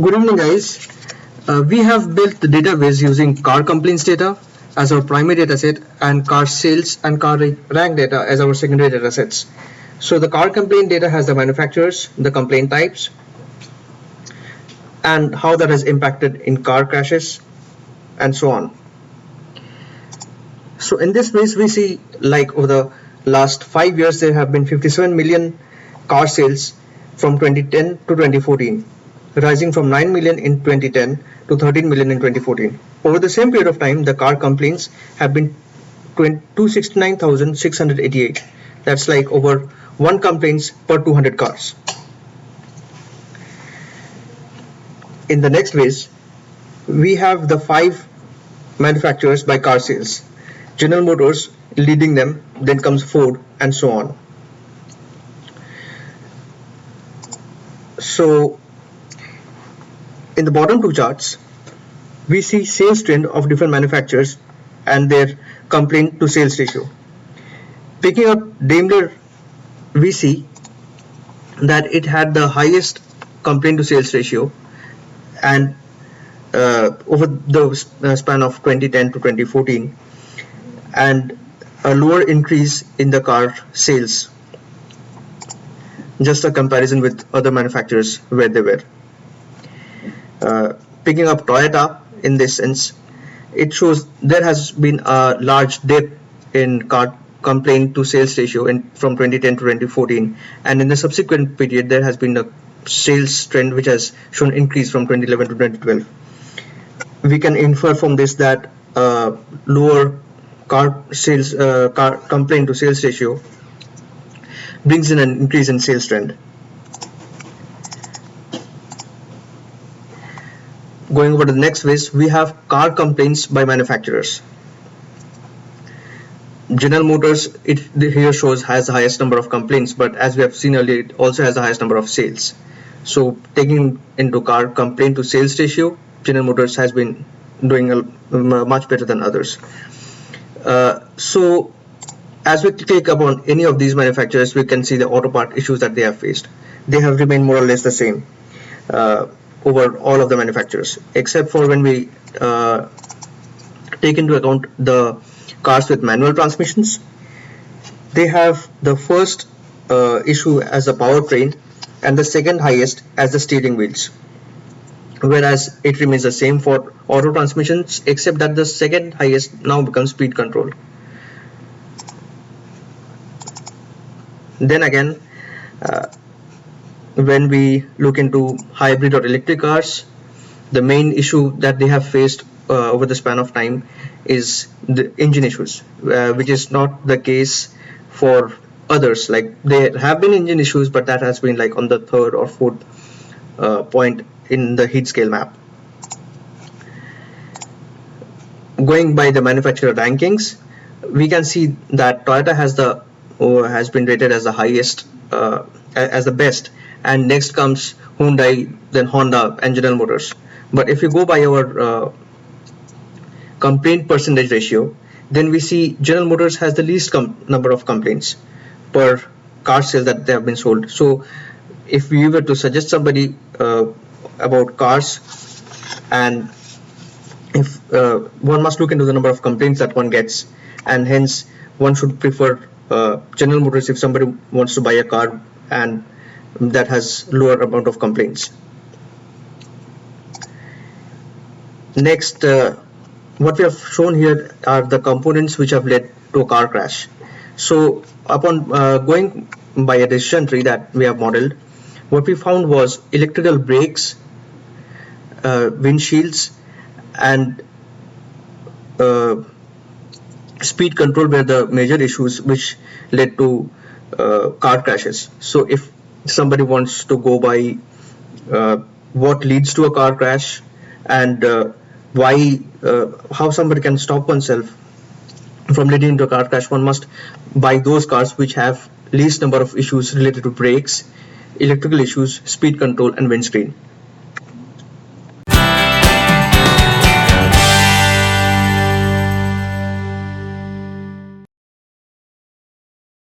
Good evening, guys. We have built the database using car complaints data as our primary data set and car sales and car rank data as our secondary data sets. So the car complaint data has the manufacturers, the complaint types, and how that has impacted in car crashes and so on. So in this base, we see like over the last 5 years, there have been 57 million car sales from 2010 to 2014, rising from 9 million in 2010 to 13 million in 2014. Over the same period of time, the car complaints have been 269,688. That's like over 1 complaints per 200 cars. In the next phase, we have the 5 manufacturers by car sales. General Motors leading them, then comes Ford, and so on. So in the bottom 2 charts, we see sales trend of different manufacturers and their complaint to sales ratio. Picking up Daimler, we see that it had the highest complaint to sales ratio, and over the span of 2010 to 2014, and a lower increase in the car sales. Just a comparison with other manufacturers where they were. Picking up Toyota in this sense, it shows there has been a large dip in car complaint to sales ratio from 2010 to 2014, and in the subsequent period there has been a sales trend which has shown increase from 2011 to 2012. We can infer from this that lower car complaint to sales ratio brings in an increase in sales trend. Going over to the next phase, we have car complaints by manufacturers. General Motors, it here shows, has the highest number of complaints, but as we have seen earlier, it also has the highest number of sales. So taking into car complaint to sales ratio, General Motors has been doing much better than others. So as we click upon any of these manufacturers, we can see the auto part issues that they have faced. They have remained more or less the same over all of the manufacturers, except for when we take into account the cars with manual transmissions. They have the first issue as the powertrain and the second highest as the steering wheels, whereas it remains the same for auto transmissions, except that the second highest now becomes speed control. Then again, when we look into hybrid or electric cars, the main issue that they have faced over the span of time is the engine issues, which is not the case for others. Like, there have been engine issues, but that has been like on the 3rd or 4th point in the heat scale map. Going by the manufacturer rankings, we can see that Toyota has been rated as the highest, as the best, and next comes Hyundai, then Honda, and General Motors. But if you go by our complaint percentage ratio, then we see General Motors has the least number of complaints per car sale that they have been sold. So if we were to suggest somebody about cars, and if one must look into the number of complaints that one gets, and hence one should prefer General Motors if somebody wants to buy a car and that has lower amount of complaints. Next, what we have shown here are the components which have led to a car crash. So upon going by a decision tree that we have modeled, what we found was electrical brakes, windshields, and speed control were the major issues which led to car crashes. So if somebody wants to go by what leads to a car crash and how somebody can stop oneself from leading into a car crash, one must buy those cars which have least number of issues related to brakes, electrical issues, speed control, and windscreen.